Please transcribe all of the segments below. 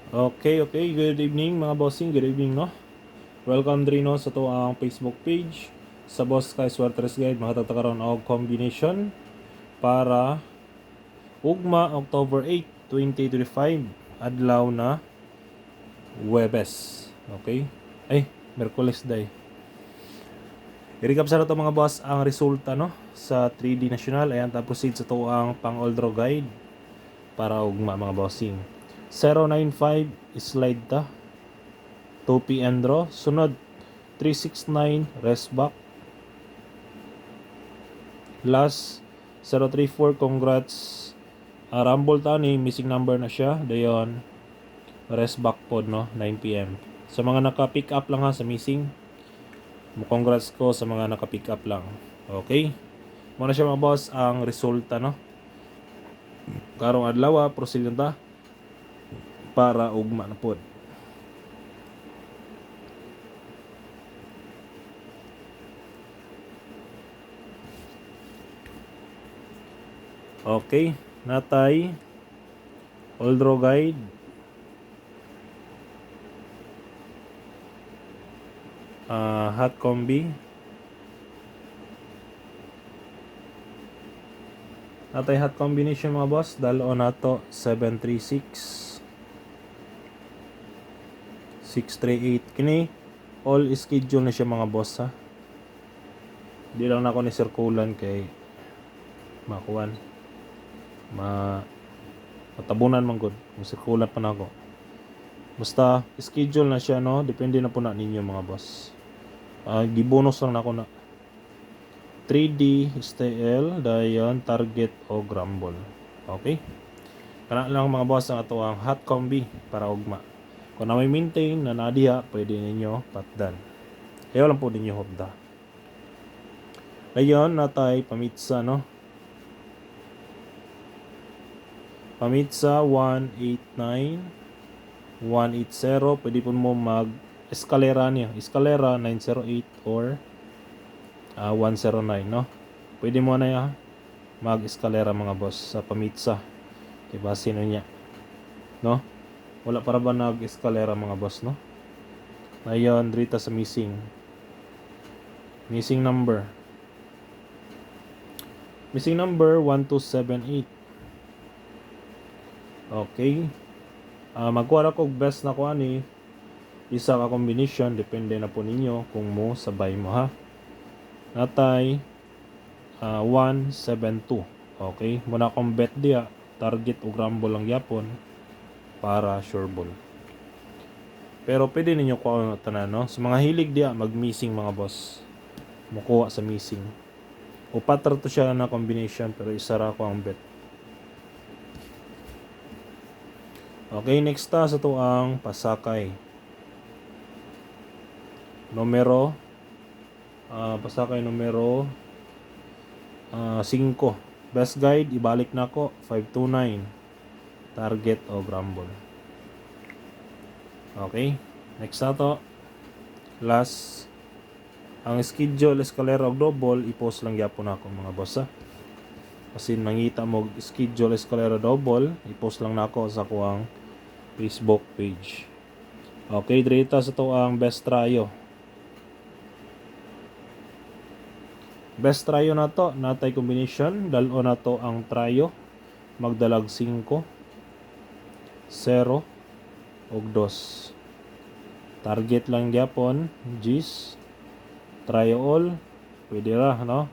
Okay. Good evening mga bossing. Good evening, no? Welcome diri no sa to ang Facebook page sa Boss Sky Swertres Guide. Makatagtakaroon og combination para ugma October 8, 2025 adlaw na Huwebes. Okay? Ay, Merkules day. I-recap sa to mga boss ang resulta no sa 3D National. Ayan, tapos proceed sa to ang pang-Oldro Guide para ugma mga bossing. 095 slide ta 2 PM draw. Sunod 369 rest back. Last 034 congrats. Rumble tani missing number na siya. Dayon rest back pod no 9 PM. Sa mga naka-pick up lang ha sa missing. Congrats ko sa mga naka-pick up lang. Okay? Muna siya mga boss ang resulta no. Karong adlaw proceed ta para ugma na pod. Okay, natay Oldro Guide. Hot combi. Natay hot combination mga boss. Dalo nato 736 638. Kini all schedule na siya mga boss ha. Di lang na ako ni circulan kay makuan. Matabunan man gud. Circulan pa na ako. Basta schedule na siya no. Depende na po na ninyo mga boss. Gibonus lang na ako na 3D STL dayon target o grumble. Okay? Kana lang mga boss ang ato ang hot combi para ugma. Kung na may maintain na nadiha, pwede ninyo patdan. Kaya lang po ninyo hobda. Dayon natay pamitsa no. Pamitsa 189 180, pwede po mo mag eskalera niya. Eskalera 908 or 109 no. Pwede mo na ya mag eskalera mga boss sa pamitsa. Diba sino niya? No? Wala para ba nag eskalera mga boss no? Ngayon drita sa missing. Missing number 1278. Okay. Magkuha ko best na ko ani isa ka combination, depende na po ninyo kung mo sabay mo ha. Natay 172. Okay, muna akong bet dia target o grumble lang yapon para sure ball. Pero pwede ninyo kuha tanan no. Sa mga hilig dia mag missing mga boss, mukuha sa missing. Upat ra to siya na combination pero isa ra ko ang bet. Okay, next sa to ang pasakay. Numero pasakay numero 5. Best guide ibalik na ko 529 target o grumble. Okay, next na to last ang schedule escalera og double i-post lang gyapon ako mga boss ha. Kasi mangita mo schedule escalera double i-post lang nako sa kuang Facebook page. Okay, drita sa to ang best tryo. Best tryo na to, natay combination, dalo na to ang tryo. Magdalag 5, 0, og 2. Target lang gyapon, G's. Tryo all, pwede ra, no?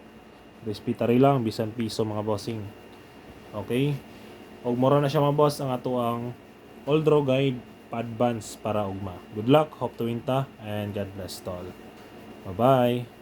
Respitary lang, bisan piso mga bossing. Okay? Og mura na siya mga boss ang ato ang Oldro Guide pa-advance para ugma. Good luck, hope to win ta, and God bless to all. Bye-bye!